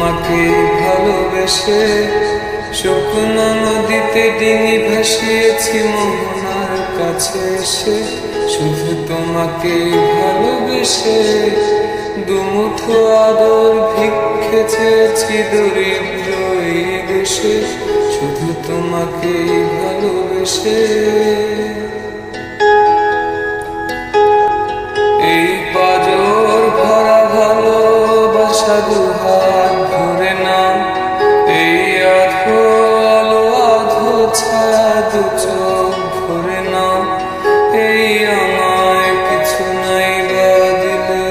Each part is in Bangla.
তোমাকে ভালোবেসে শুকনো নদীতে ডিঙি ভাসিয়েছি মোহনার কাছে এসে। শুধু তোমাকে ভালোবেসে দুমুঠো আদর ভিক্ষে চেয়েছি দরিদ্র এই দেশে। শুধু তোমাকে ভালোবেসে এই পাজর ভরা ভালোবাসা দুহাত ভরে নাও। এই আধো আলো আধো ছায়া দু চোখ ভরে নাও। এই আমায় কিছু নাই বা দিলে,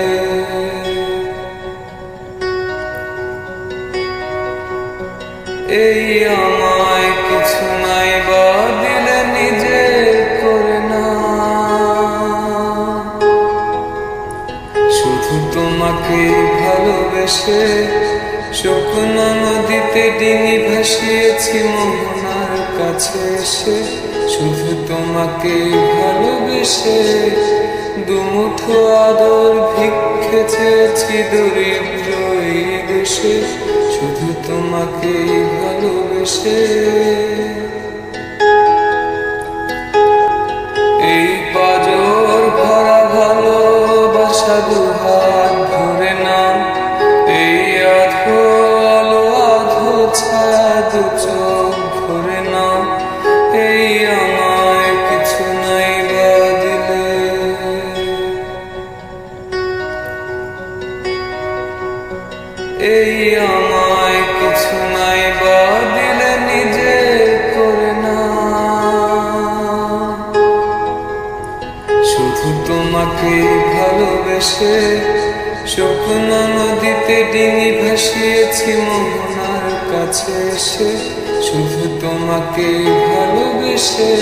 এই আমায় কিছু নাই বা দিলে নিজে করে না। শুধু তোমাকে ভালোবেসে শুকনো নদীতে ডিঙি ভাসিয়েছি মোহনার কাছে এসে। শুধু তোমাকে ভালোবেসে দুমুঠো আদর ভিক্ষে চেয়েছি দরিদ্র এই দেশে। শুধু তোমাকে ভালোবেসে এই পাজর ভরা ভালোবাসা দুহাত ভরে নাও। এই আধো আলো আধো ছায়া দু চোখ ভরে নাও। এই আমায় কিছু নাই বা দিলে, এই আমায় কিছু নাই বা দিলে নিজে করে না। শুধু তোমাকে ভালোবেসে শুকনো নদীতে ডিঙি ভাসিয়েছি মোহনার কাছে এসে। শুধু তোমাকে ভালোবেসে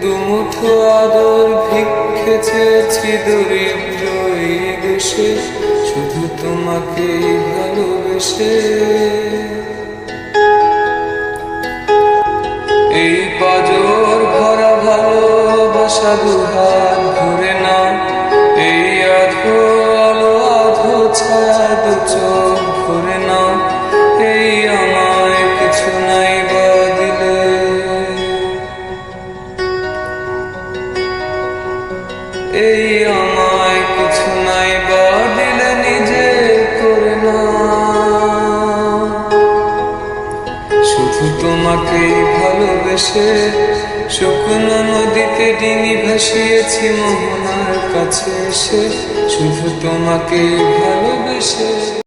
দুমুঠো আদর ভিক্ষে চেয়েছি দরিদ্র এই দেশে। শুধু তোমাকে ভালোবেসে এই পাজর ভরা ভালোবাসা দুহাত ভরে নাও। এই আধো আলো আধো ছায়া দু চোখ ভরে নাও। এই আমায় কিছু নাই বা দিলে, এই আমায় কিছু নাই বা দিলে নিজে করে না। শুধু তোমাকে ভালোবেসে শুকনো নদীতে ডিঙি ভাসিয়েছি মোহনার কাছে এসে। শুধু তোমাকে ভালোবেসে।